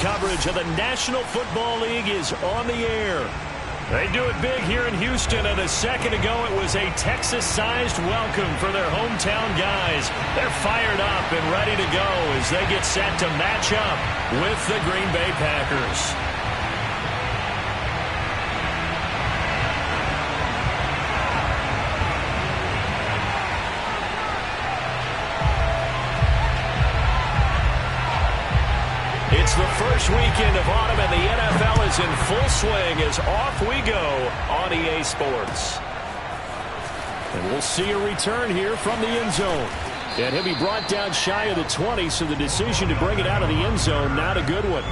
coverage of the National Football League is on the air. They do it big here in Houston, and a second ago it was a Texas-sized welcome for their hometown guys. They're fired up and ready to go as they get set to match up with the Green Bay Packers. It's the first weekend of autumn, and the NFL is in full swing as off we go on EA Sports. And we'll see a return here from the end zone. And he'll be brought down shy of the 20, so the decision to bring it out of the end zone, not a good one.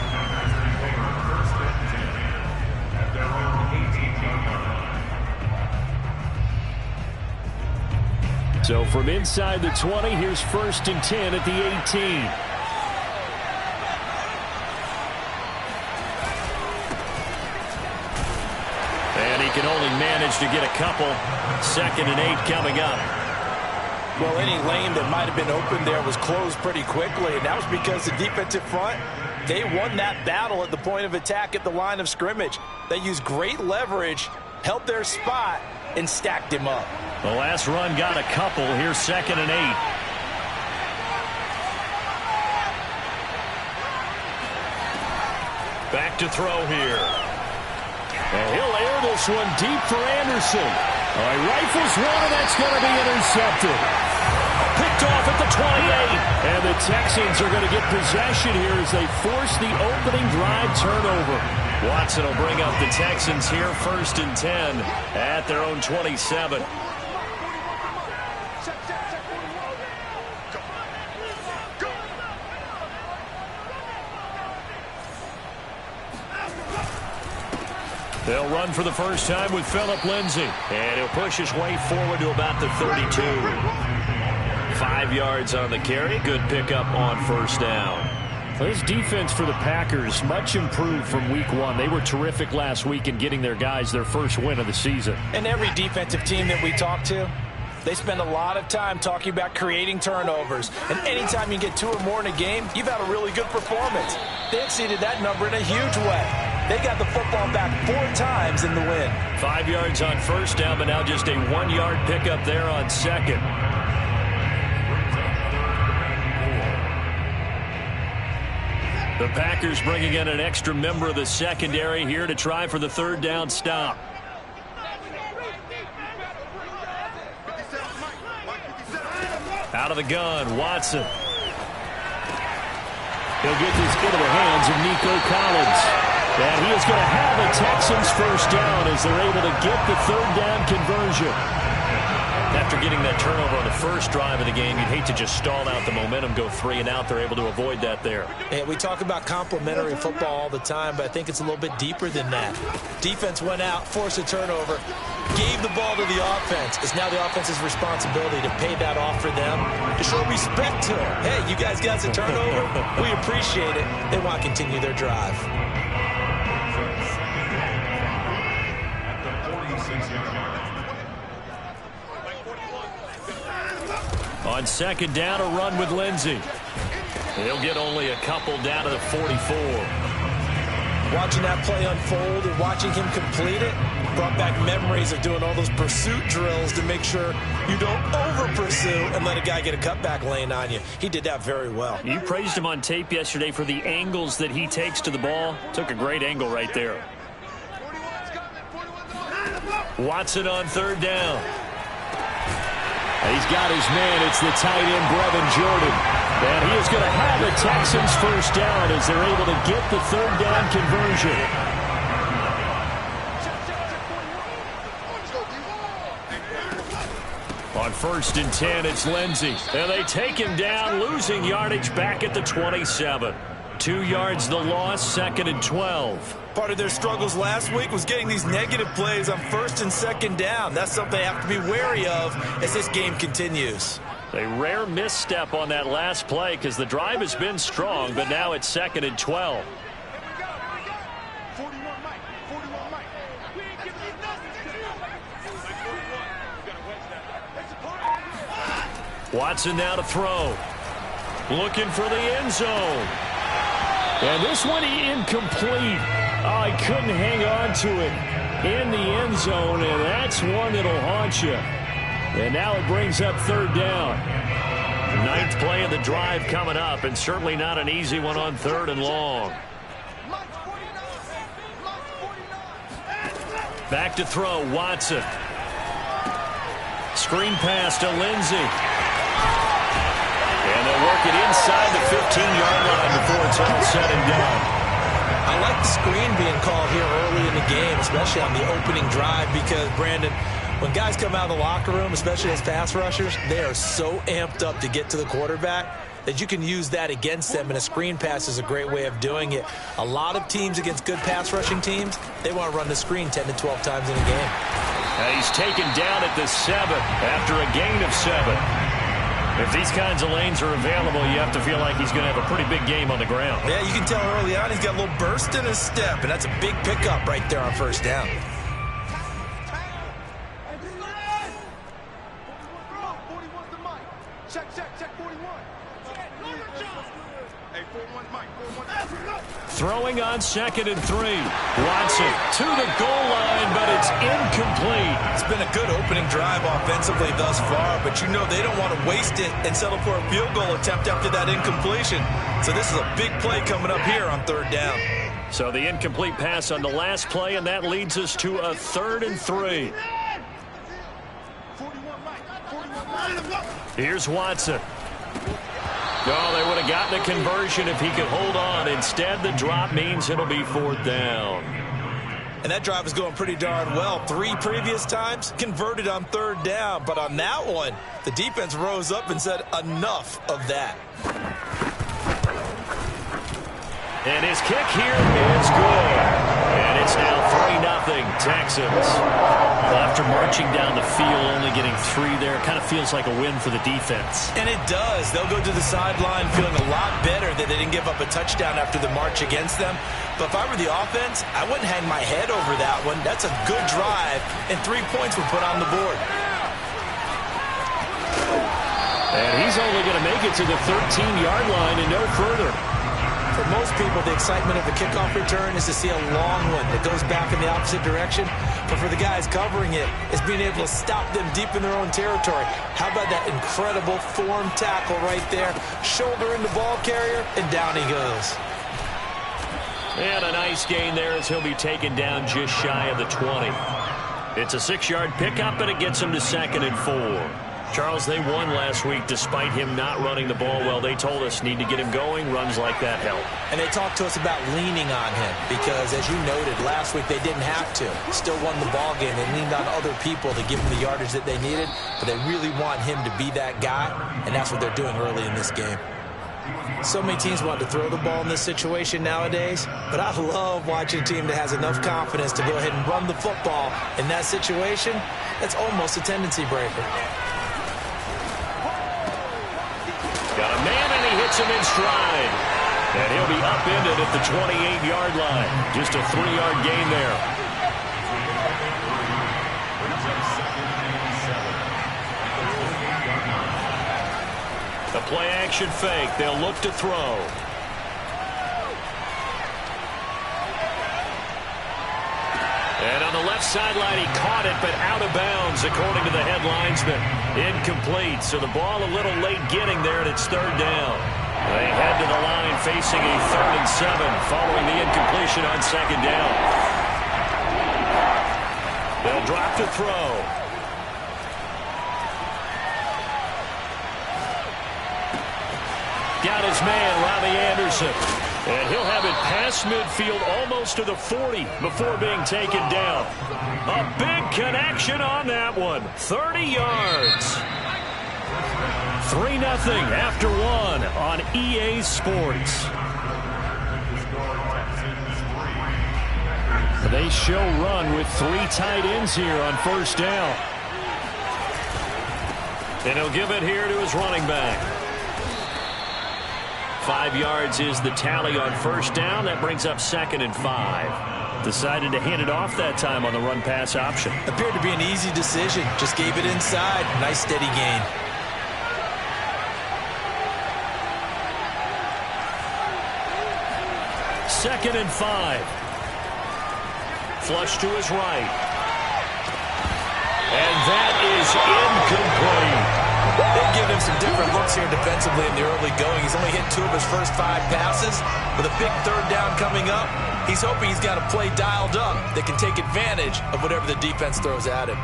So from inside the 20, here's 1st and 10 at the 18. Can only manage to get a couple. 2nd and 8 coming up. Well, any lane that might have been open there was closed pretty quickly, and that was because the defensive front, they won that battle at the point of attack at the line of scrimmage. They used great leverage, held their spot, and stacked him up. The last run got a couple. Here's 2nd and 8. Back to throw here. And he'll air this one deep for Anderson. He rifles one, and that's going to be intercepted. Picked off at the 28. And the Texans are going to get possession here as they force the opening drive turnover. Watson will bring up the Texans here 1st and 10 at their own 27. They'll run for the first time with Phillip Lindsay. And he'll push his way forward to about the 32. 5 yards on the carry. Good pickup on 1st down. This defense for the Packers, much improved from week 1. They were terrific last week in getting their guys their first win of the season. And every defensive team that we talk to, they spend a lot of time talking about creating turnovers. And anytime you get 2 or more in a game, you've had a really good performance. They exceeded that number in a huge way. They got the football back 4 times in the win. 5 yards on 1st down, but now just a 1-yard pickup there on 2nd. The Packers bringing in an extra member of the secondary here to try for the 3rd down stop. Out of the gun, Watson. He'll get this into the hands of Nico Collins. And he is going to have a Texans 1st down as they're able to get the 3rd down conversion. After getting that turnover on the first drive of the game, you'd hate to just stall out the momentum, go 3 and out. They're able to avoid that there. Yeah, we talk about complementary football all the time, but I think it's a little bit deeper than that. Defense went out, forced a turnover, gave the ball to the offense. It's now the offense's responsibility to pay that off for them, to show respect to them. Hey, you guys got a turnover. We appreciate it. They want to continue their drive. On 2nd down, a run with Lindsay. He'll get only a couple down to the 44. Watching that play unfold and watching him complete it brought back memories of doing all those pursuit drills to make sure you don't over-pursue and let a guy get a cutback lane on you. He did that very well. You praised him on tape yesterday for the angles that he takes to the ball. Took a great angle right there. Watson on 3rd down. He's got his man. It's the tight end, Brevin Jordan. And he is going to have a Texans 1st down as they're able to get the 3rd down conversion. On 1st and 10, it's Lindsay. And they take him down, losing yardage back at the 27. 2 yards the loss, 2nd and 12. Part of their struggles last week was getting these negative plays on 1st and 2nd down. That's something they have to be wary of as this game continues. A rare misstep on that last play because the drive has been strong, but now it's 2nd and 12. Watson now to throw. Looking for the end zone. And this one incomplete. Oh, he couldn't hang on to it in the end zone, and that's one that'll haunt you. And now it brings up third down. Ninth play of the drive coming up, and certainly not an easy one on third and long. Back to throw, Watson. Screen pass to Lindsey. And they'll work it inside the 15-yard line before it's all said and done. I like the screen being called here early in the game, especially on the opening drive, because, Brandon, when guys come out of the locker room, especially as pass rushers, they are so amped up to get to the quarterback that you can use that against them, and a screen pass is a great way of doing it. A lot of teams against good pass rushing teams, they want to run the screen 10 to 12 times in a game. He's taken down at the 7 after a gain of 7. If these kinds of lanes are available, you have to feel like he's going to have a pretty big game on the ground. Yeah, you can tell early on he's got a little burst in his step, and that's a big pickup right there on first down. Throwing on 2nd and 3. Watson to the goal line, but it's incomplete. It's been a good opening drive offensively thus far, but you know they don't want to waste it and settle for a field goal attempt after that incompletion. So this is a big play coming up here on third down. So the incomplete pass on the last play, and that leads us to a 3rd and 3. Here's Watson. Oh, they would have gotten a conversion if he could hold on. Instead, the drop means it'll be 4th down. And that drive is going pretty darn well. 3 previous times converted on 3rd down. But on that one, the defense rose up and said, enough of that. And his kick here is good. And it's now 3-0 Texans. After marching down the field, only getting 3 there, it kind of feels like a win for the defense. And it does. They'll go to the sideline feeling a lot better that they didn't give up a touchdown after the march against them. But if I were the offense, I wouldn't hang my head over that one. That's a good drive, and 3 points were put on the board. And he's only going to make it to the 13-yard line and no further. For most people, the excitement of the kickoff return is to see a long one that goes back in the opposite direction. But for the guys covering it, it's being able to stop them deep in their own territory. How about that incredible form tackle right there? Shoulder in the ball carrier, and down he goes. And a nice gain there as he'll be taken down just shy of the 20. It's a 6-yard pickup, and it gets him to 2nd and 4. Charles, they won last week despite him not running the ball well. They told us need to get him going. Runs like that help. And they talked to us about leaning on him because, as you noted, last week they didn't have to. Still won the ball game. They leaned on other people to give them the yardage that they needed, but they really want him to be that guy, and that's what they're doing early in this game. So many teams want to throw the ball in this situation nowadays, but I love watching a team that has enough confidence to go ahead and run the football in that situation. That's almost a tendency breaker. Got a man, and he hits him in stride. And he'll be upended at the 28-yard line. Just a 3-yard gain there. The play-action fake. They'll look to throw. And on the left sideline, he caught it, but out of bounds, according to the head linesman. Incomplete, so the ball a little late getting there, and it's 3rd down. They head to the line facing a 3rd and 7 following the incompletion on 2nd down. They'll drop to throw. Got his man, Robbie Anderson. And he'll have it past midfield almost to the 40 before being taken down. A big connection on that one. 30 yards. 3-0 after 1 on EA Sports. They show run with 3 tight ends here on first down. And he'll give it here to his running back. 5 yards is the tally on first down. That brings up 2nd and 5. Decided to hand it off that time on the run-pass option. Appeared to be an easy decision. Just gave it inside. Nice steady gain. 2nd and 5. Flush to his right. And that is incomplete. They've given him some different looks here defensively in the early going. He's only hit 2 of his first 5 passes. With a big 3rd down coming up, he's hoping he's got a play dialed up that can take advantage of whatever the defense throws at him.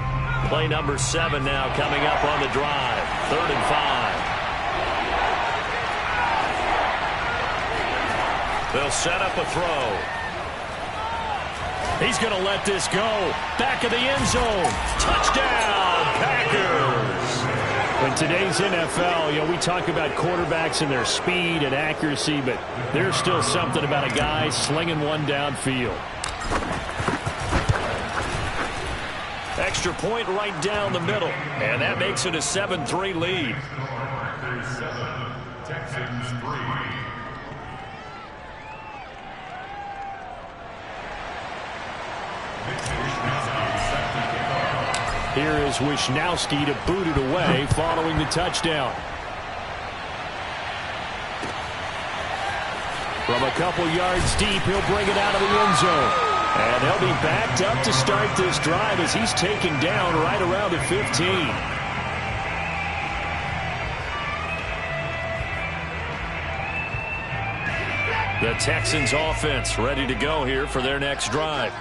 Play number 7 now coming up on the drive. 3rd and 5. They'll set up a throw. He's going to let this go. Back of the end zone. Touchdown, Packers. In today's NFL, we talk about quarterbacks and their speed and accuracy, but there's still something about a guy slinging one downfield. Extra point right down the middle, and that makes it a 7-3 lead. Texans 3. Here is Wisnowski to boot it away following the touchdown. From a couple yards deep, he'll bring it out of the end zone. And they'll be backed up to start this drive as he's taken down right around the 15. The Texans offense ready to go here for their next drive.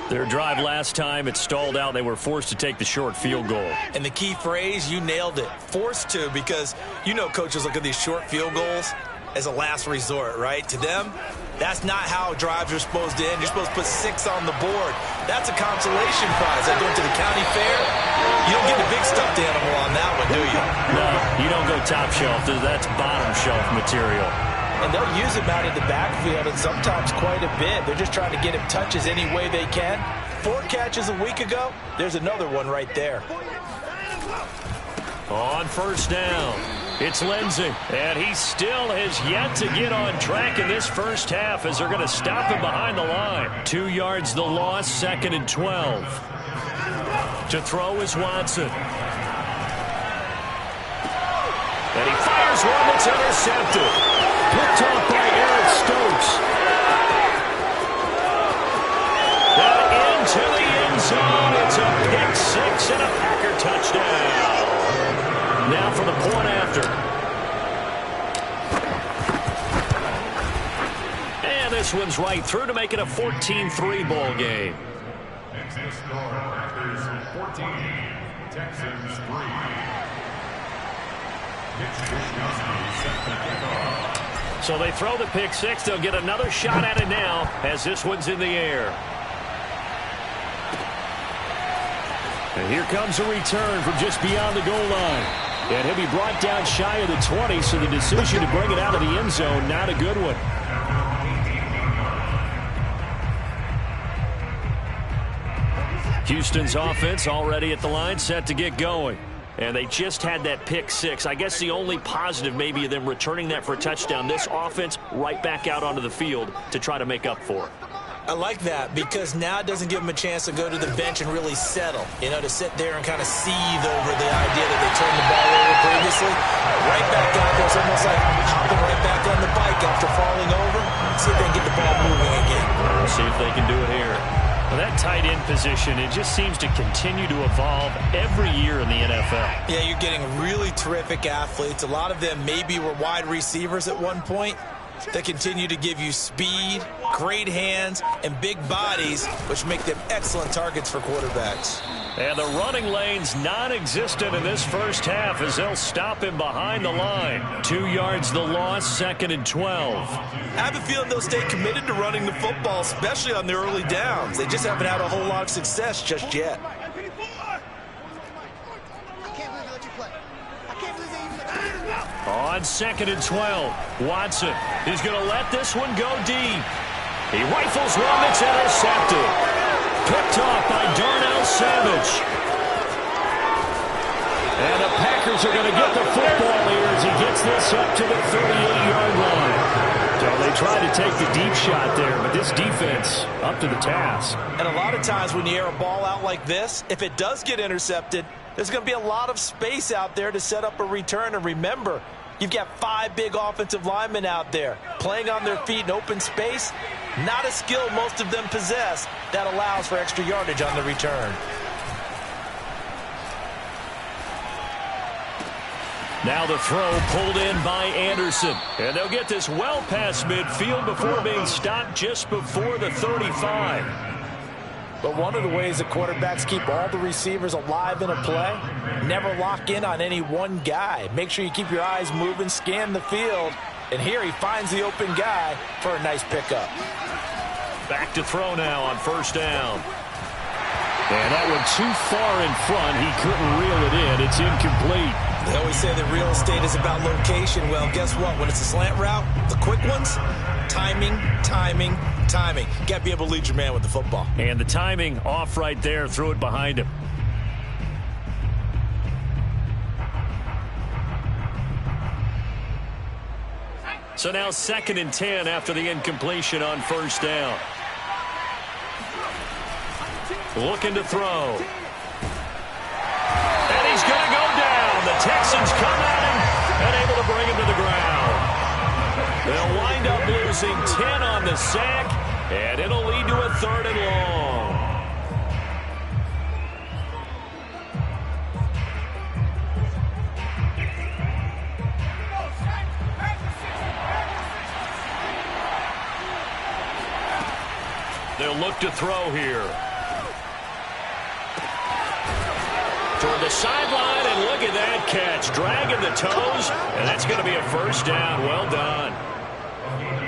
Their drive last time, it stalled out. They were forced to take the short field goal. And the key phrase, you nailed it. Forced to, because coaches look at these short field goals as a last resort, right? To them, that's not how drives are supposed to end. You're supposed to put 6 on the board. That's a consolation prize. Like going to the county fair, you don't get a big stuffed animal on that one, do you? No, you don't go top shelf. That's bottom shelf material. And they'll use him out of the backfield, and sometimes quite a bit. They're just trying to get him touches any way they can. 4 catches a week ago. There's another one right there. On first down, it's Lindsey. And he still has yet to get on track in this first half as they're going to stop him behind the line. 2 yards the loss, 2nd and 12. To throw is Watson. And he fires one that's intercepted. Picked off by Eric Stokes. And into the end zone. It's a pick 6 and a Packer touchdown. Now for the point after. And this one's right through to make it a 14-3 ball game. Texas score, Packers 14, Texans 3. So they throw the pick 6. They'll get another shot at it now as this one's in the air. And here comes a return from just beyond the goal line. And he'll be brought down shy of the 20, so the decision to bring it out of the end zone, not a good one. Houston's offense already at the line, set to get going. And they just had that pick 6. I guess the only positive maybe of them returning that for a touchdown. This offense right back out onto the field to try to make up for it. I like that because now it doesn't give them a chance to go to the bench and really settle. To sit there and kind of seethe over the idea that they turned the ball over previously. Right back out there. It's almost like hopping right back on the bike after falling over. See if they can get the ball moving again. We'll see if they can do it here. Well, that tight end position, it just seems to continue to evolve every year in the NFL. Yeah, you're getting really terrific athletes. A lot of them maybe were wide receivers at one point. They continue to give you speed, great hands, and big bodies, which make them excellent targets for quarterbacks. And the running lane's non-existent in this first half as they'll stop him behind the line. 2 yards the loss, 2nd and 12. I have a feeling they'll stay committed to running the football, especially on the early downs. They just haven't had a whole lot of success just yet. On 2nd and 12, Watson is going to let this one go deep. He rifles one that's intercepted. Picked off by Darnell Savage. And the Packers are going to get the football here as he gets this up to the 38-yard line. So they try to take the deep shot there, but this defense up to the task. And a lot of times when you air a ball out like this, if it does get intercepted, there's going to be a lot of space out there to set up a return. And remember, you've got 5 big offensive linemen out there playing on their feet in open space. Not a skill most of them possess that allows for extra yardage on the return. Now the throw pulled in by Anderson. And they'll get this well past midfield before being stopped just before the 35. But one of the ways the quarterbacks keep all the receivers alive in a play, never lock in on any one guy. Make sure you keep your eyes moving, scan the field. And here he finds the open guy for a nice pickup. Back to throw now on first down. And that one too far in front. He couldn't reel it in. It's incomplete. They always say that real estate is about location. Well, guess what? When it's a slant route, the quick ones, timing, timing, timing. You got to be able to lead your man with the football. And the timing off right there. Threw it behind him. So now 2nd and 10 after the incompletion on first down. Looking to throw. And he's going to go down. The Texans come at him and able to bring him to the ground. They'll wind up losing 10 on the sack, and it'll lead to a 3rd and long. They'll look to throw here. Toward the sideline, and look at that catch. Dragging the toes, and that's going to be a first down. Well done.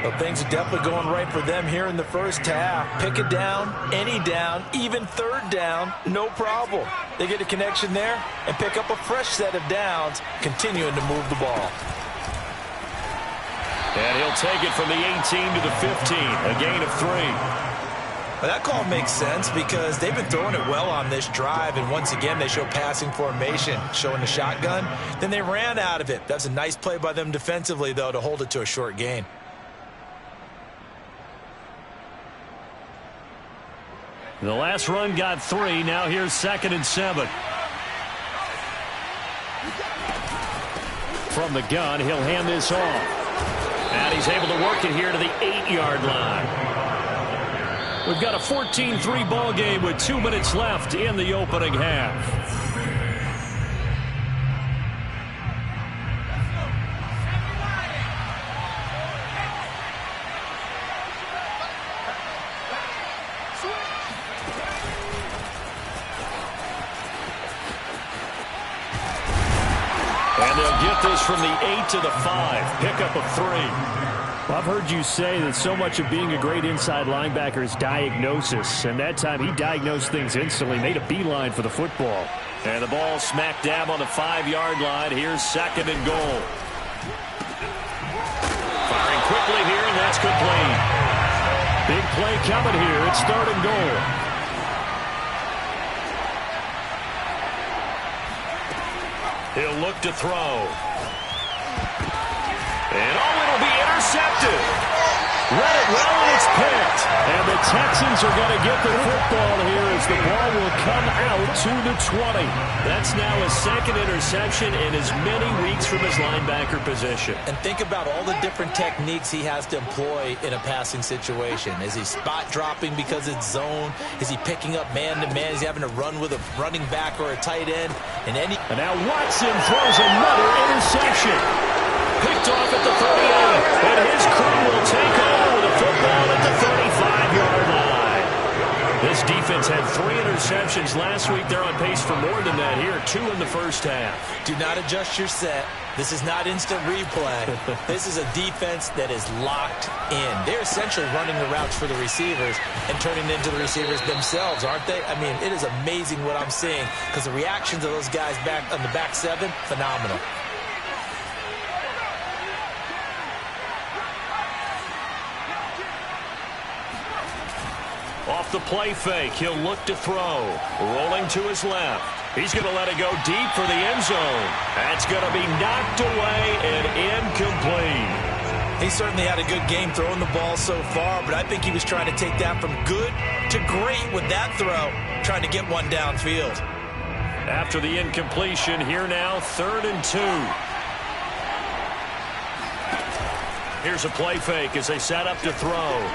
Well, things are definitely going right for them here in the first half. Pick it down, any down, even 3rd down, no problem. They get a connection there and pick up a fresh set of downs, continuing to move the ball. And he'll take it from the 18 to the 15, a gain of 3. Well, that call makes sense because they've been throwing it well on this drive, and once again they show passing formation, showing the shotgun. Then they ran out of it. That's a nice play by them defensively, though, to hold it to a short gain. The last run got 3. Now here's 2nd and 7. From the gun, he'll hand this off. And he's able to work it here to the 8-yard line. We've got a 14-3 ball game with 2 minutes left in the opening half. And they'll get this from the 8 to the 5. Pickup of 3. Well, I've heard you say that so much of being a great inside linebacker is diagnosis. And that time he diagnosed things instantly, made a beeline for the football. And the ball smack dab on the 5-yard line. Here's 2nd and goal. Firing quickly here, and that's complete. Big play coming here. It's 3rd and goal. He'll look to throw. And it'll be intercepted. Read it well, and it's picked. And the Texans are going to get the football here as the ball will come out to the 20. That's now his 2nd interception in as many weeks from his linebacker position. And think about all the different techniques he has to employ in a passing situation. Is he spot dropping because it's zone? Is he picking up man-to-man? Is he having to run with a running back or a tight end? And now Watson throws another interception. Picked off at the 38, and his crew will take over with a football at the 35-yard line. This defense had 3 interceptions last week. They're on pace for more than that here, 2 in the first half. Do not adjust your set. This is not instant replay. This is a defense that is locked in. They're essentially running the routes for the receivers and turning into the receivers themselves, aren't they? I mean, it is amazing what I'm seeing because the reactions of those guys back on the back 7, phenomenal. Off the play fake, he'll look to throw. Rolling to his left. He's going to let it go deep for the end zone. That's going to be knocked away and incomplete. He certainly had a good game throwing the ball so far, but I think he was trying to take that from good to great with that throw, trying to get one downfield. After the incompletion, here now, 3rd and 2. Here's a play fake as they set up to throw.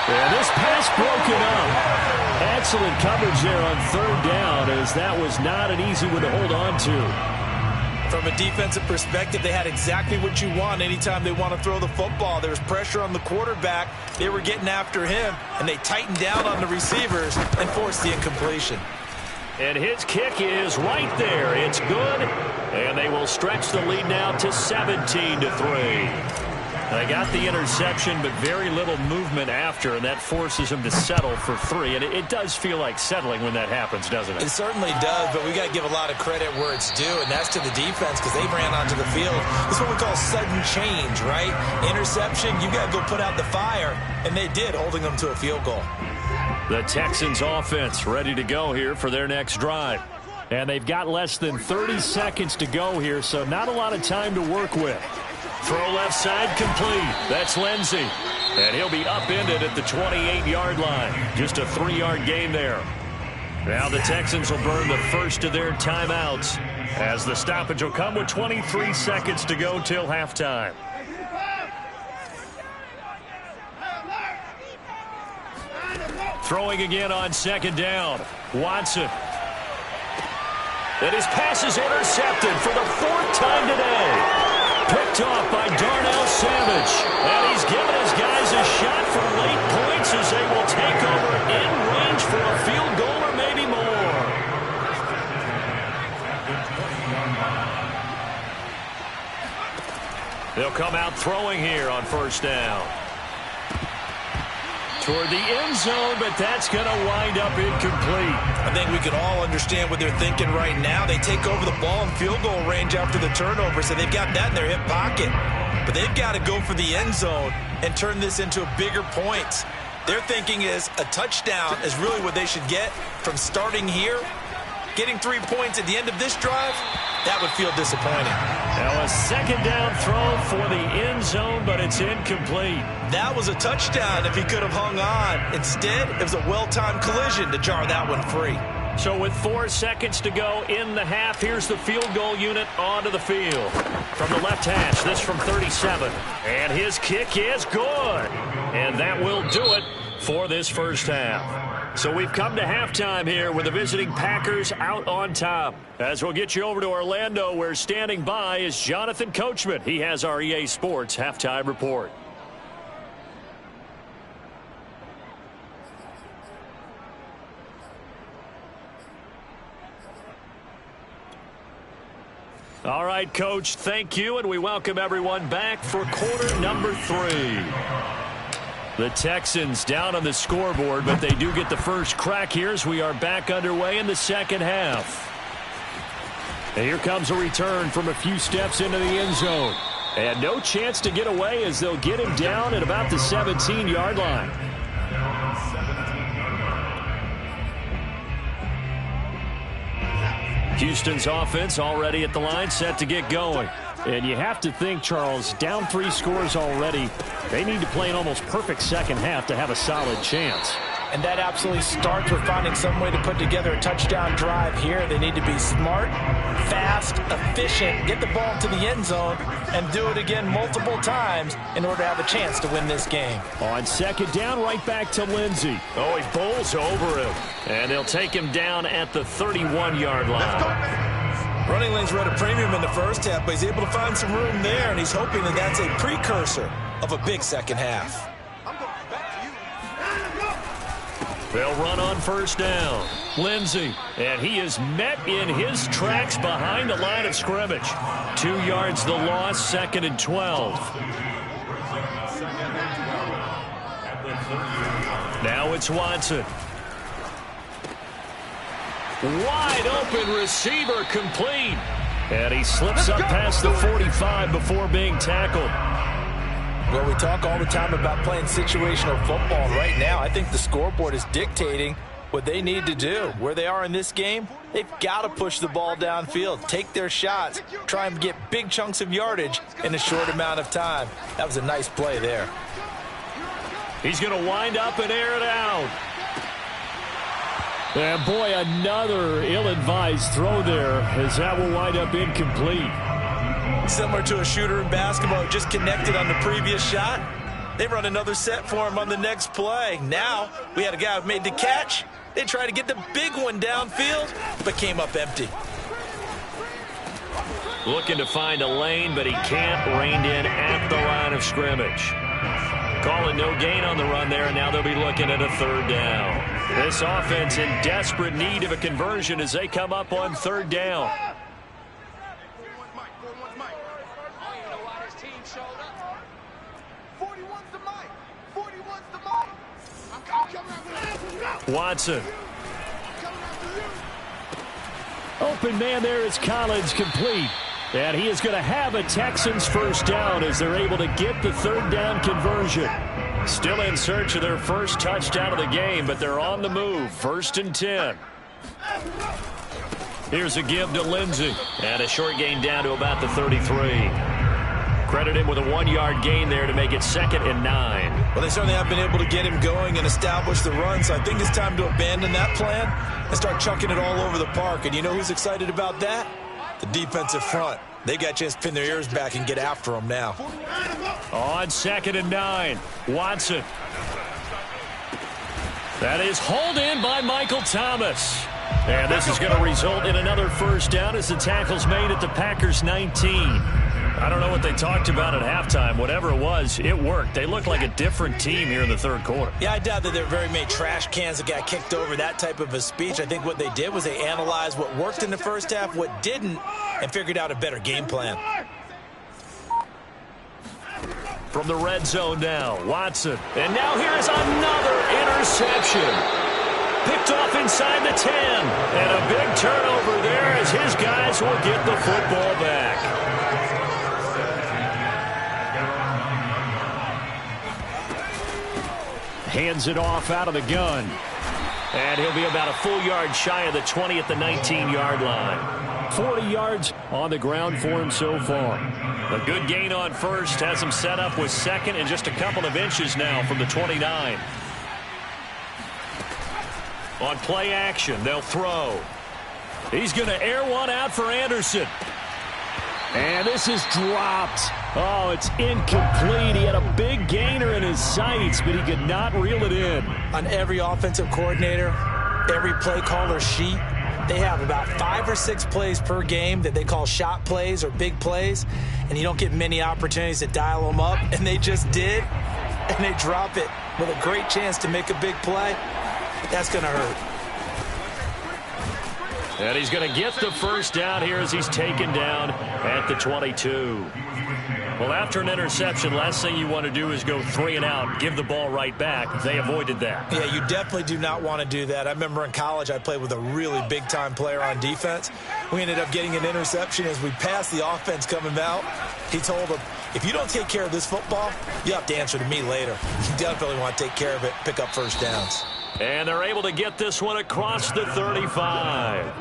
And this pass broken up. Excellent coverage there on third down, as that was not an easy one to hold on to. From a defensive perspective, they had exactly what you want anytime they want to throw the football. There was pressure on the quarterback. They were getting after him, and they tightened down on the receivers and forced the incompletion. And his kick is right there. It's good, and they will stretch the lead now to 17-3. They got the interception, but very little movement after, and that forces him to settle for 3. And it does feel like settling when that happens, doesn't it? It certainly does, but we got to give a lot of credit where it's due, and that's to the defense because they ran onto the field. This is what we call sudden change, right? Interception, you got to go put out the fire, and they did, holding them to a field goal. The Texans offense ready to go here for their next drive. And they've got less than 30 seconds to go here, so not a lot of time to work with. Throw left side complete. That's Lindsey. And he'll be upended at the 28-yard line. Just a 3-yard gain there. Now the Texans will burn the first of their timeouts, as the stoppage will come with 23 seconds to go till halftime. Throwing again on second down. Watson. And his pass is intercepted for the 4th time today. Picked off by Darnell Savage. And he's given his guys a shot for late points as they will take over in range for a field goal or maybe more. They'll come out throwing here on first down. Toward the end zone, but that's going to wind up incomplete. I think we can all understand what they're thinking right now. They take over the ball in field goal range after the turnover, so they've got that in their hip pocket. But they've got to go for the end zone and turn this into bigger points. Their thinking is a touchdown is really what they should get from starting here. Getting 3 points at the end of this drive, that would feel disappointing. Now a second down throw for the end zone, but it's incomplete. That was a touchdown if he could have hung on. Instead, it was a well-timed collision to jar that one free. So with 4 seconds to go in the half, here's the field goal unit onto the field. From the left hash, this from 37. And his kick is good. And that will do it for this first half. So we've come to halftime here with the visiting Packers out on top. As we'll get you over to Orlando, where standing by is Jonathan Coachman. He has our EA Sports halftime report. All right, Coach, thank you, and we welcome everyone back for quarter number 3. The Texans down on the scoreboard, but they do get the first crack here as we are back underway in the second half. And here comes a return from a few steps into the end zone. And no chance to get away as they'll get him down at about the 17-yard line. Houston's offense already at the line, set to get going. And you have to think, Charles, down 3 scores already. They need to play an almost perfect second half to have a solid chance. And that absolutely starts with finding some way to put together a touchdown drive here. They need to be smart, fast, efficient, get the ball to the end zone, and do it again multiple times in order to have a chance to win this game. On second down, right back to Lindsey. Oh, he bowls over him. And they'll take him down at the 31-yard line. Running lanes were at a premium in the first half, but he's able to find some room there, and he's hoping that that's a precursor of a big second half. They'll run on first down. Lindsey, and he is met in his tracks behind the line of scrimmage. 2 yards the loss, 2nd and 12. Now it's Watson. Wide open receiver complete. And he slips up past the 45 before being tackled. Well, we talk all the time about playing situational football. Right now, I think the scoreboard is dictating what they need to do. Where they are in this game, they've got to push the ball downfield, take their shots, try and get big chunks of yardage in a short amount of time. That was a nice play there. He's going to wind up and air it out. And boy, another ill-advised throw there, as that will wind up incomplete. Similar to a shooter in basketball who just connected on the previous shot. They run another set for him on the next play. Now, we had a guy who made the catch. They tried to get the big one downfield, but came up empty. Looking to find a lane, but he can't. Reined in at the line of scrimmage. Calling no gain on the run there, and now they'll be looking at a third down. This offense in desperate need of a conversion as they come up on third down. Watson. Open man there is Collins, complete. And he is going to have a Texans first down as they're able to get the third down conversion. Still in search of their first touchdown of the game, but they're on the move. 1st and 10. Here's a give to Lindsey. And a short gain down to about the 33. Credit him with a 1-yard gain there to make it 2nd and 9. Well, they certainly have been able to get him going and establish the run, so I think it's time to abandon that plan and start chucking it all over the park. And you know who's excited about that? The defensive front. They got a chance to pin their ears back and get after them now. On 2nd and 9, Watson. That is hauled in by Michael Thomas. And this is going to result in another first down as the tackle's made at the Packers' 19. I don't know what they talked about at halftime. Whatever it was, it worked. They look like a different team here in the third quarter. Yeah, I doubt that there were very many trash cans that got kicked over, that type of a speech. I think what they did was they analyzed what worked in the first half, what didn't, and figured out a better game plan. From the red zone now, Watson. And now here is another interception. Picked off inside the 10. And a big turnover there as his guys will get the football back. Hands it off out of the gun. And he'll be about a full yard shy of the 20 at the 19-yard line. 40 yards on the ground for him so far. A good gain on first. Has him set up with 2nd and just a couple of inches now from the 29. On play action, they'll throw. He's going to air one out for Anderson. And this is dropped. Oh, it's incomplete. He had a big gainer in his sights, but he could not reel it in. On every offensive coordinator, every play caller sheet, they have about 5 or 6 plays per game that they call shot plays or big plays, and you don't get many opportunities to dial them up, and they just did, and they drop it with a great chance to make a big play. That's going to hurt. And he's going to get the first down here as he's taken down at the 22. Well, after an interception, last thing you want to do is go 3 and out, give the ball right back. They avoided that. Yeah, you definitely do not want to do that. I remember in college I played with a really big-time player on defense. We ended up getting an interception as we passed the offense coming out. He told him, if you don't take care of this football, you have to answer to me later. You definitely want to take care of it, pick up first downs. And they're able to get this one across the 35.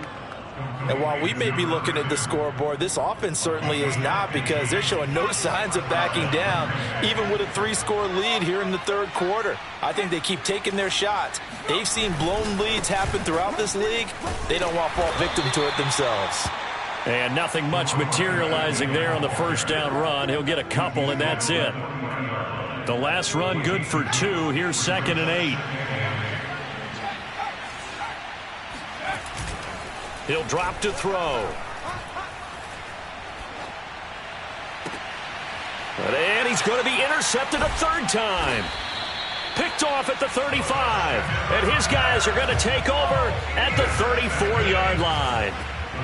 And while we may be looking at the scoreboard, this offense certainly is not, because they're showing no signs of backing down, even with a 3-score lead here in the third quarter. I think they keep taking their shots. They've seen blown leads happen throughout this league. They don't want to fall victim to it themselves. And nothing much materializing there on the first down run. He'll get a couple, and that's it. The last run good for 2. Here's 2nd and 8. He'll drop to throw. And he's going to be intercepted a 3rd time. Picked off at the 35. And his guys are going to take over at the 34-yard line.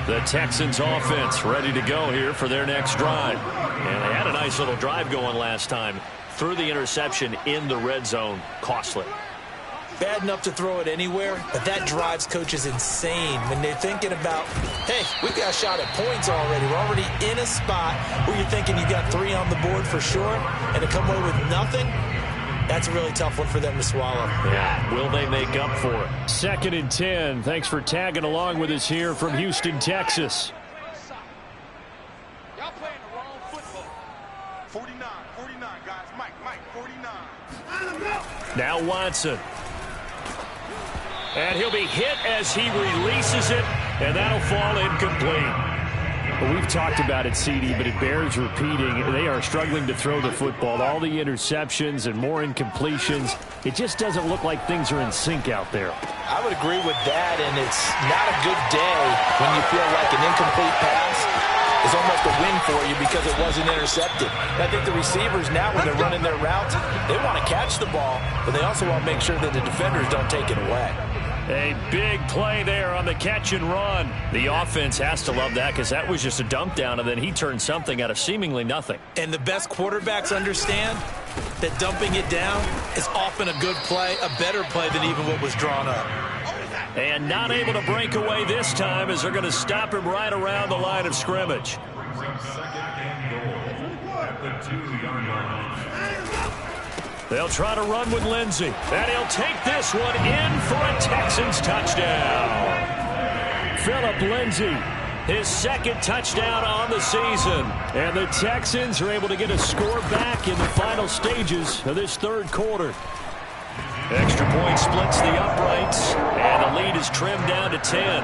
The Texans offense ready to go here for their next drive. And they had a nice little drive going last time. Threw the interception in the red zone. Costly. Bad enough to throw it anywhere, but that drives coaches insane when they're thinking about, hey, we've got a shot at points already. We're already in a spot where you're thinking you got 3 on the board for sure, and to come away with nothing, that's a really tough one for them to swallow. Yeah, will they make up for it? 2nd and 10. Thanks for tagging along with us here from Houston, Texas. Y'all playing the wrong football. 49, guys. Mike, 49. Now Watson. And he'll be hit as he releases it, and that'll fall incomplete. Well, we've talked about it, CD, but it bears repeating. They are struggling to throw the football. All the interceptions and more incompletions. It just doesn't look like things are in sync out there. I would agree with that, and it's not a good day when you feel like an incomplete pass is almost a win for you because it wasn't intercepted. I think the receivers now, when they're running their routes, they want to catch the ball, but they also want to make sure that the defenders don't take it away. A big play there on the catch and run. The offense has to love that because that was just a dump down, and then he turned something out of seemingly nothing. And the best quarterbacks understand that dumping it down is often a good play, a better play than even what was drawn up. And not able to break away this time as they're going to stop him right around the line of scrimmage. They'll try to run with Lindsey. And he'll take this one in for a Texans touchdown. Phillip Lindsey, his second touchdown on the season. And the Texans are able to get a score back in the final stages of this third quarter. Extra point splits the uprights, and the lead is trimmed down to 10.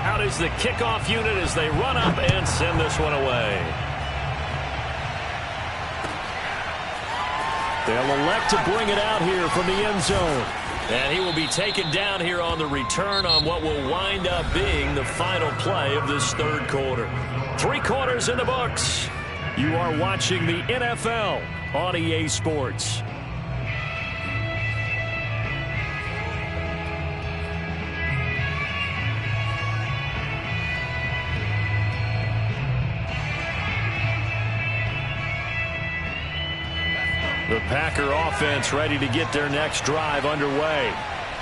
Out is the kickoff unit as they run up and send this one away. They'll elect to bring it out here from the end zone. And he will be taken down here on the return on what will wind up being the final play of this third quarter. 3 quarters in the books. You are watching the NFL on EA Sports. The Packer offense ready to get their next drive underway.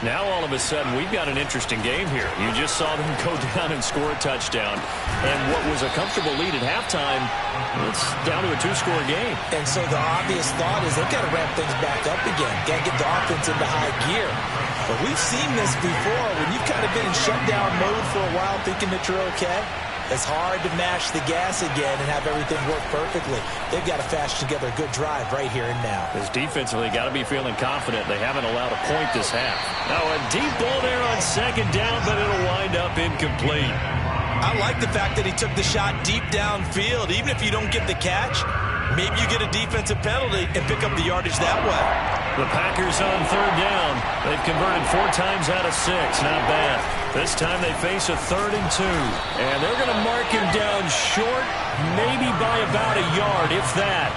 Now all of a sudden we've got an interesting game here. You just saw them go down and score a touchdown. And what was a comfortable lead at halftime, it's down to a 2-score game. And so the obvious thought is they've got to ramp things back up again. Got to get the offense into high gear. But we've seen this before. When you've kind of been in shutdown mode for a while thinking that you're okay, it's hard to mash the gas again and have everything work perfectly. They've got to fashion together a good drive right here and now. This defensively got to be feeling confident. They haven't allowed a point this half. Now a deep ball there on second down, but it'll wind up incomplete. I like the fact that he took the shot deep downfield. Even if you don't get the catch, maybe you get a defensive penalty and pick up the yardage that way. The Packers on third down. They've converted 4 times out of 6. Not bad. This time they face a 3rd and 2. And they're going to mark him down short, maybe by about a yard, if that.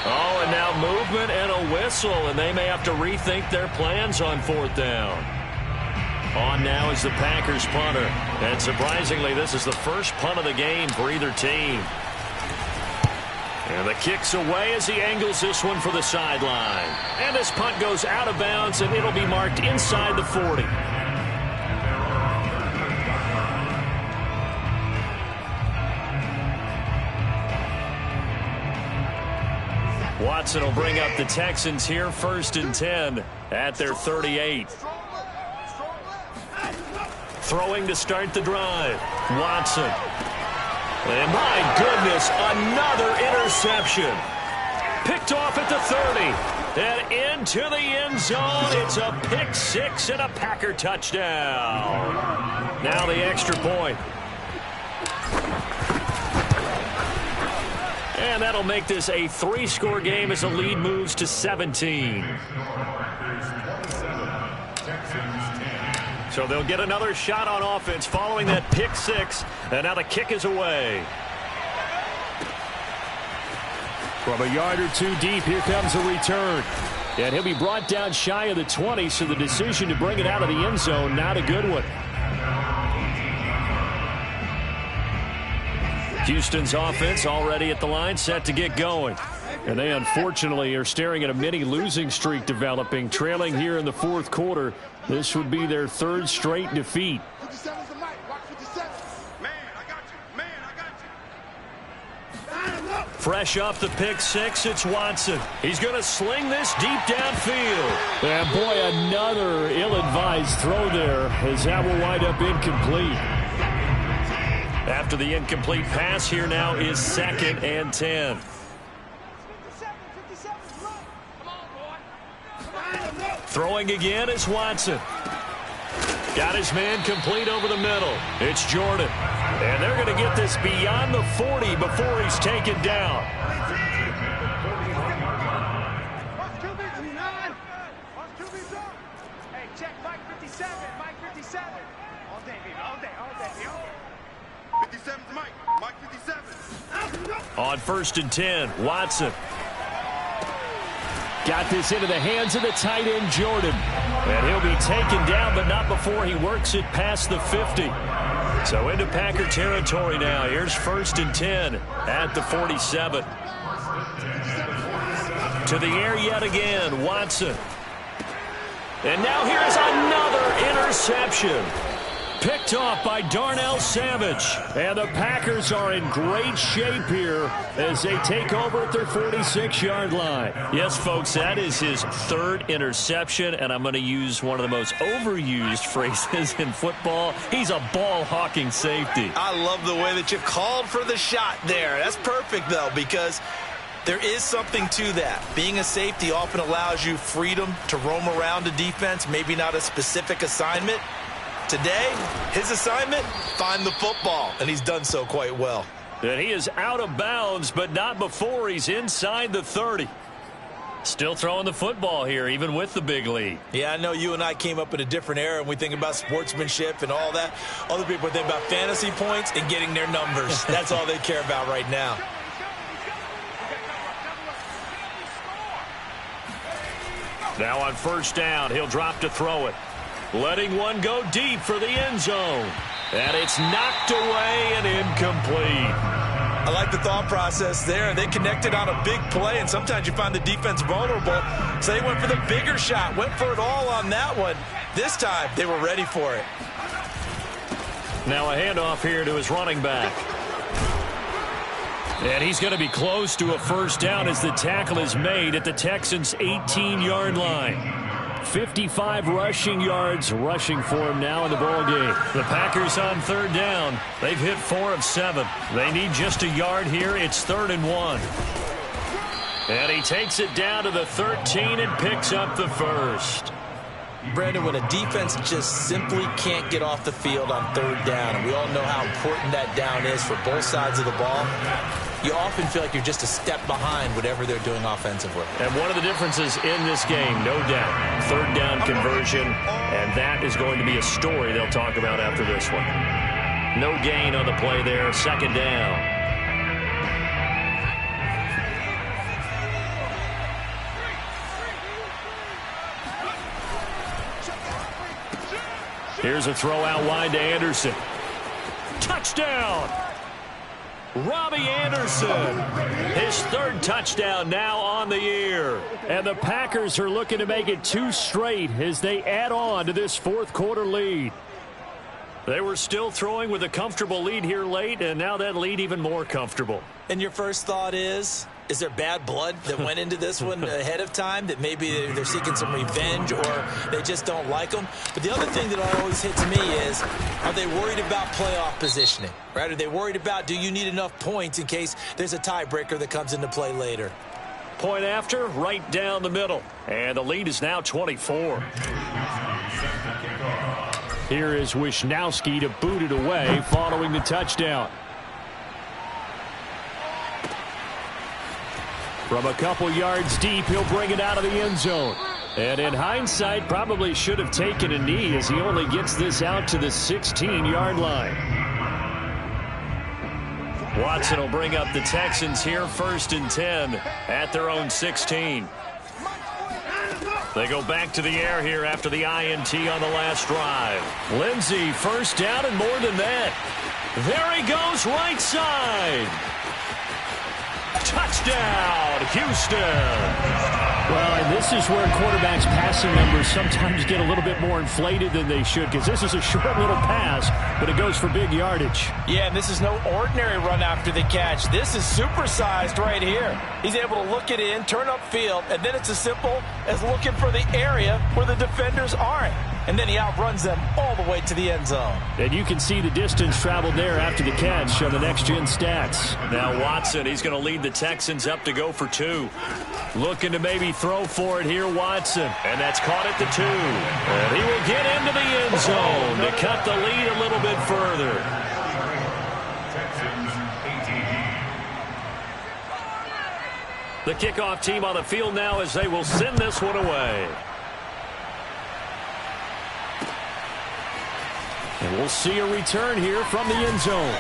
Oh, and now movement and a whistle, and they may have to rethink their plans on 4th down. On now is the Packers punter. And surprisingly, this is the first punt of the game for either team. And the kick's away as he angles this one for the sideline. And this punt goes out of bounds, and it'll be marked inside the 40. Watson will bring up the Texans here, 1st and 10 at their 38. Throwing to start the drive. Watson. And my goodness, another interception. Picked off at the 30. And into the end zone. It's a pick 6 and a Packer touchdown. Now the extra point. And that'll make this a 3-score game as the lead moves to 17. So they'll get another shot on offense following that pick 6. And now the kick is away. From a yard or 2 deep, here comes a return. And he'll be brought down shy of the 20, so the decision to bring it out of the end zone, not a good one. Houston's offense already at the line, set to get going. And they unfortunately are staring at a mini losing streak developing, trailing here in the 4th quarter. This would be their 3rd straight defeat. Fresh off the pick 6, it's Watson. He's going to sling this deep downfield. And boy, another ill-advised throw there, as that will wind up incomplete. After the incomplete pass, here now is 2nd and 10. Throwing again is Watson. Got his man complete over the middle. It's Jordan. And they're going to get this beyond the 40 before he's taken down. Hey, check Mike 57. Mike 57. All day, baby. All day, all day, all day. 57's Mike. Mike 57. On 1st and 10, Watson. Got this into the hands of the tight end, Jordan. And he'll be taken down, but not before he works it past the 50. So into Packer territory now. Here's 1st and 10 at the 47. To the air yet again, Watson. And now here's another interception. Picked off by Darnell Savage. And the Packers are in great shape here as they take over at their 46-yard line. Yes, folks, that is his 3rd interception, and I'm going to use one of the most overused phrases in football. He's a ball-hawking safety. I love the way that you called for the shot there. That's perfect, though, because there is something to that. Being a safety often allows you freedom to roam around a defense, maybe not a specific assignment. Today, his assignment, find the football, and he's done so quite well. And he is out of bounds, but not before he's inside the 30. Still throwing the football here, even with the big lead. Yeah, I know you and I came up in a different era, and we think about sportsmanship and all that. Other people think about fantasy points and getting their numbers. That's all they care about right now. Now on 1st down, he'll drop to throw it. Letting one go deep for the end zone. And it's knocked away and incomplete. I like the thought process there. They connected on a big play, and sometimes you find the defense vulnerable. So they went for the bigger shot, went for it all on that one. This time, they were ready for it. Now a handoff here to his running back. And he's going to be close to a 1st down as the tackle is made at the Texans' 18-yard line. 55 rushing yards rushing for him now in the ball game. The Packers on 3rd down. They've hit 4 of 7. They need just a yard here. It's 3rd and 1. And he takes it down to the 13 and picks up the 1st. Brandon, when a defense just simply can't get off the field on 3rd down, and we all know how important that down is for both sides of the ball, you often feel like you're just a step behind whatever they're doing offensively. And one of the differences in this game, no doubt, 3rd down conversion, and that is going to be a story they'll talk about after this one. No gain on the play there, 2nd down. Here's a throw out wide to Anderson. Touchdown! Robbie Anderson, his 3rd touchdown now on the year. And the Packers are looking to make it 2 straight as they add on to this 4th quarter lead. They were still throwing with a comfortable lead here late, and now that lead even more comfortable. And your first thought is there bad blood that went into this one ahead of time, that maybe they're seeking some revenge or they just don't like them? But the other thing that always hits me is, are they worried about playoff positioning? Right? Are they worried about, do you need enough points in case there's a tiebreaker that comes into play later? Point after, right down the middle. And the lead is now 24. Here is Wisnowski to boot it away following the touchdown. From a couple yards deep, he'll bring it out of the end zone. And in hindsight, probably should have taken a knee as he only gets this out to the 16-yard line. Watson will bring up the Texans here, 1st and 10 at their own 16. They go back to the air here after the INT on the last drive. Lindsey, 1st down and more than that. There he goes, right side. Touchdown, Houston. Well, and this is where quarterbacks' passing numbers sometimes get a little bit more inflated than they should, because this is a short little pass, but it goes for big yardage. Yeah, and this is no ordinary run after the catch. This is supersized right here. He's able to look it in, turn upfield, and then it's as simple as looking for the area where the defenders aren't. and then he outruns them all the way to the end zone. And you can see the distance traveled there after the catch on the next-gen stats. Now Watson, he's going to lead the Texans up to go for 2. Looking to maybe throw for it here, Watson. And that's caught at the 2. And he will get into the end zone to cut the lead a little bit further. Texans 18. The kickoff team on the field now as they will send this one away. And we'll see a return here from the end zone.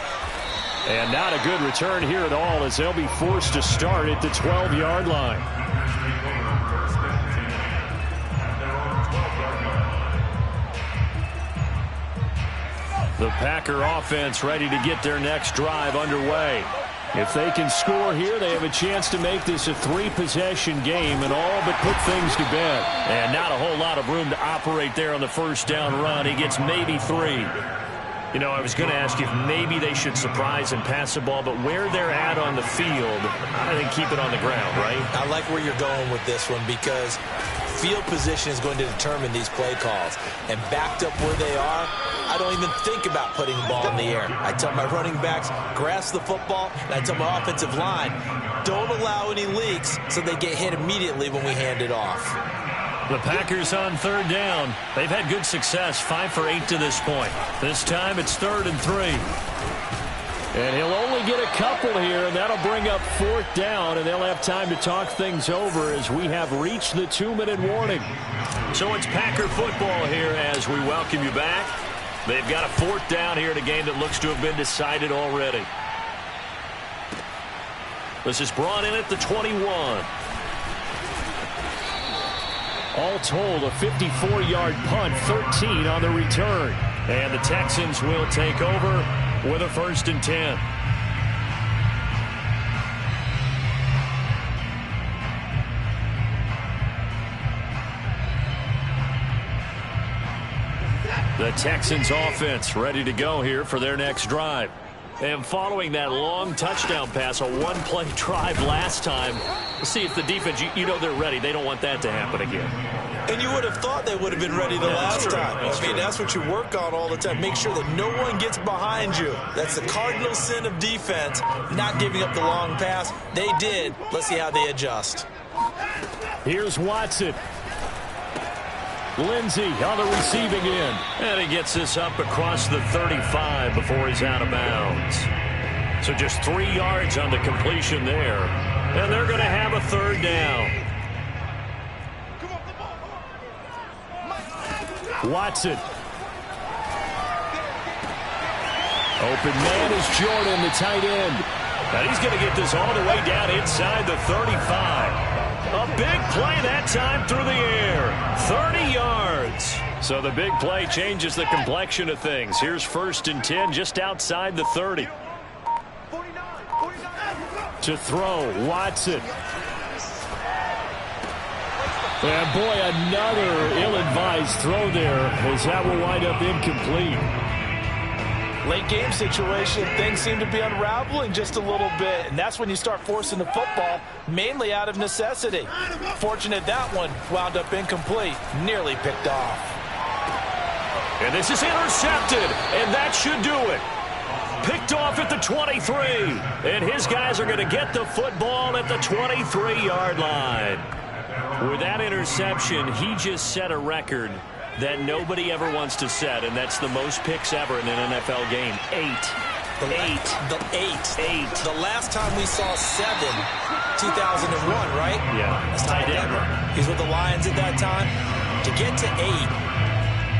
And not a good return here at all as they'll be forced to start at the 12-yard line. The Packer offense ready to get their next drive underway. If they can score here, they have a chance to make this a 3-possession game and all but put things to bed. And not a whole lot of room to operate there on the first down run. He gets maybe 3. You know, I was going to ask you if maybe they should surprise and pass the ball, but where they're at on the field, I think keep it on the ground, right? I like where you're going with this one because field position is going to determine these play calls. And backed up where they are, I don't even think about putting the ball in the air. I tell my running backs, grasp the football, and I tell my offensive line, don't allow any leaks so they get hit immediately when we hand it off. The Packers on third down. They've had good success, 5 for 8 to this point. This time it's 3rd and 3. And he'll only get a couple here, and that'll bring up 4th down, and they'll have time to talk things over as we have reached the 2-minute warning. So it's Packer football here as we welcome you back. They've got a 4th down here in a game that looks to have been decided already. This is brought in at the 21. All told, a 54-yard punt, 13 on the return. And the Texans will take over with a 1st and 10. The Texans offense ready to go here for their next drive. And following that long touchdown pass, a one-play drive last time, let's see if the defense, you know they're ready. They don't want that to happen again. And you would have thought they would have been ready the last time. I mean, that's what you work on all the time. Make sure that no one gets behind you. That's the cardinal sin of defense, not giving up the long pass. They did. Let's see how they adjust. Here's Watson. Lindsey on the receiving end. And he gets this up across the 35 before he's out of bounds. So just 3 yards on the completion there. And they're going to have a 3rd down. Watson. Open man is Jordan, the tight end. And he's going to get this all the way down inside the 35. A big play that time through the air. 30 yards. So the big play changes the complexion of things. Here's 1st and 10 just outside the 30. To throw, Watson. And boy, another ill-advised throw there as that will wind up incomplete. Late game situation, things seem to be unraveling just a little bit, and that's when you start forcing the football, mainly out of necessity. Fortunate that one wound up incomplete, nearly picked off. And this is intercepted, and that should do it. Picked off at the 23, and his guys are going to get the football at the 23-yard line. With that interception, he just set a record that nobody ever wants to set, and that's the most picks ever in an NFL game. 8. The last time we saw 7, 2001, right? Yeah. That's Ty Detmer. He's with the Lions at that time. To get to 8,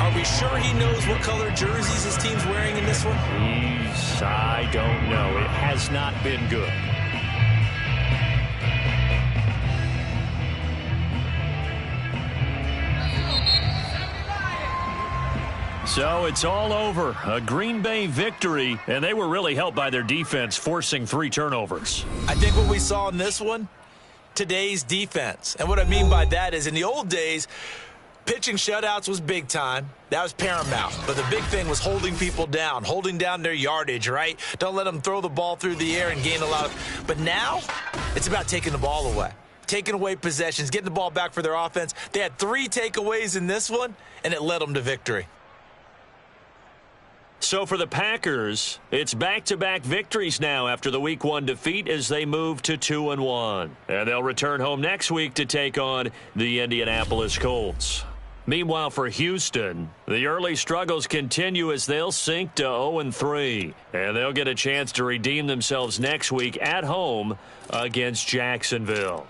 are we sure he knows what color jerseys his team's wearing in this one? I don't know. It has not been good. So it's all over. A Green Bay victory, and they were really helped by their defense forcing 3 turnovers. I think what we saw in this one, today's defense. And what I mean by that is in the old days, pitching shutouts was big time. That was paramount. But the big thing was holding people down, holding down their yardage, right? Don't let them throw the ball through the air and gain a lot of... But now, it's about taking the ball away. taking away possessions, getting the ball back for their offense. They had 3 takeaways in this one, and it led them to victory. So for the Packers, it's back-to-back victories now after the Week 1 defeat as they move to 2-1. And they'll return home next week to take on the Indianapolis Colts. Meanwhile, for Houston, the early struggles continue as they'll sink to 0-3. And they'll get a chance to redeem themselves next week at home against Jacksonville.